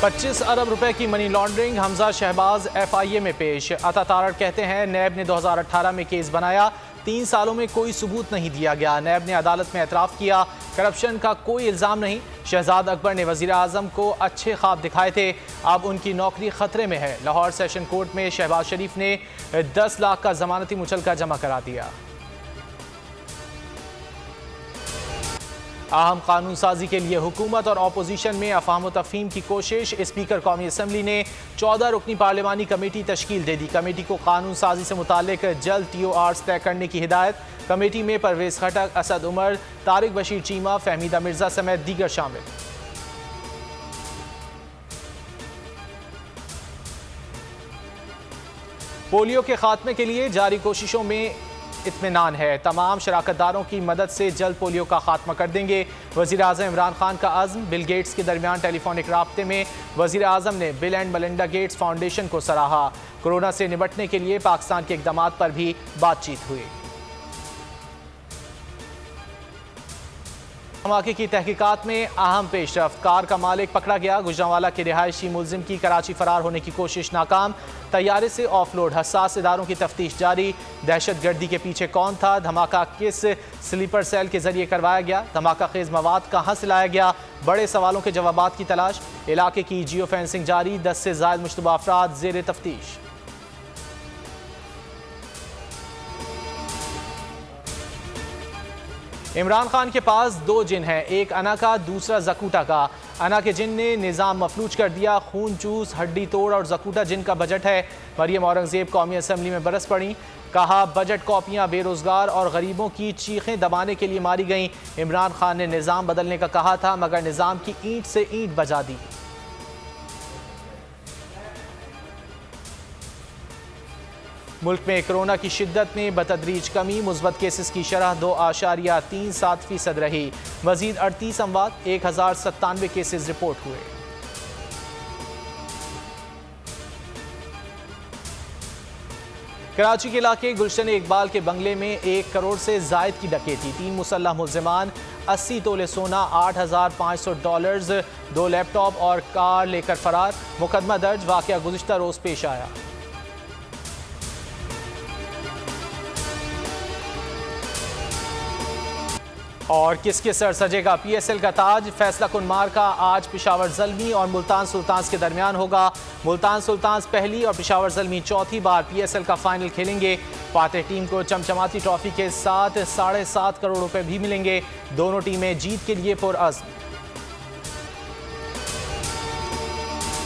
25 अरब रुपए की money laundering, Hamza Shahbaz FIA में पेश। अता तारड़ कहते हैं नैब ने 2018 में केस बनाया, 3 सालों में कोई सबूत नहीं दिया गया। नैब ने अदालत में एतराफ़ किया, करप्शन का कोई इल्ज़ाम नहीं। शहजाद अकबर ने वज़ीर आज़म को अच्छे ख्वाब दिखाए थे, अब उनकी नौकरी खतरे में है। लाहौर सेशन कोर्ट में शहबाज शरीफ ने 10 लाख का जमानती मुचलका जमा करा दिया। अहम कानून साजी के लिए हुकूमत और अपोजिशन में अफाम तफहीम की कोशिश। स्पीकर कौमी असम्बली ने 14 रुकनी पार्लिमानी कमेटी तश्कील दे दी। कमेटी को कानून साजी से मुतालिक जल्द TORs तय करने की हिदायत। कमेटी में परवेज खटक, असद उमर, तारिक बशीर चीमा, फहमीदा मिर्जा समेत दीगर शामिल। पोलियो के खात्मे के लिए जारी कोशिशों में इत्मीनान है। तमाम शराकतदारों की मदद से जल्द पोलियो का खात्मा कर देंगे। वज़ीर आज़म इमरान खान का अज़्म। बिल गेट्स के दरमियान टेलीफोनिक राब्ते में वज़ीर आज़म ने bill and Melinda Gates foundation को सराहा। कोरोना से निपटने के लिए पाकिस्तान के इक़दामात पर भी बातचीत हुई। धमाके की तहकीकात में अहम पेशरफ्त, कार का मालिक पकड़ा गया। गुजरांवाला के रिहायशी मुलजिम की कराची फरार होने की कोशिश नाकाम। तैयारे से ऑफलोड, हसास इदारों की तफ्तीश जारी। दहशत गर्दी के पीछे कौन था, धमाका किस स्लीपर सेल के जरिए करवाया गया, धमाका खेज मवाद कहाँ से लाया गया, बड़े सवालों के जवाबात की तलाश। इलाके की जियो फेंसिंग जारी, 10 से ज़ायद मुश्तबा अफराद ज़ेर तफ्तीश। इमरान खान के पास 2 जिन हैं, एक अना का, दूसरा जकूटा का। अना के जिन ने निज़ाम मफलूज कर दिया, खून चूस, हड्डी तोड़, और जकूटा जिन का बजट है। मरियम औरंगजेब कौमी असम्बली में बरस पड़ी, कहा बजट कॉपियां बेरोजगार और गरीबों की चीखें दबाने के लिए मारी गईं। इमरान खान ने निज़ाम बदलने का कहा था, मगर निज़ाम की ईंट से ईंट बजा दी। मुल्क में कोरोना की शिद्दत में बतदरीज कमी, मुस्बत केसेस की शरह 2.37% रही। मजीद 38 अमवात, 1097 केसेस रिपोर्ट हुए। कराची के इलाके गुलशन इकबाल के बंगले में 1 करोड़ से जायद की डकैती, 3 मुसल्लह मुल्जिमान, 80 तोले सोना, $8,500, 2 लैपटॉप और कार लेकर फरार। मुकदमा दर्ज, वाकया गुज़िश्ता रोज पेश आया। और किसके सर सजेगा PSL का ताज, फैसला कुन मार का आज पेशावर ज़ल्मी और मुल्तान सुल्तान्स के दरमियान होगा। मुल्तान सुल्तान्स पहली और पेशावर ज़ल्मी चौथी बार PSL का फाइनल खेलेंगे। फातेह टीम को चमचमाती ट्रॉफी के साथ 7.5 करोड़ रुपए भी मिलेंगे। दोनों टीमें जीत के लिए पुरअज़्म।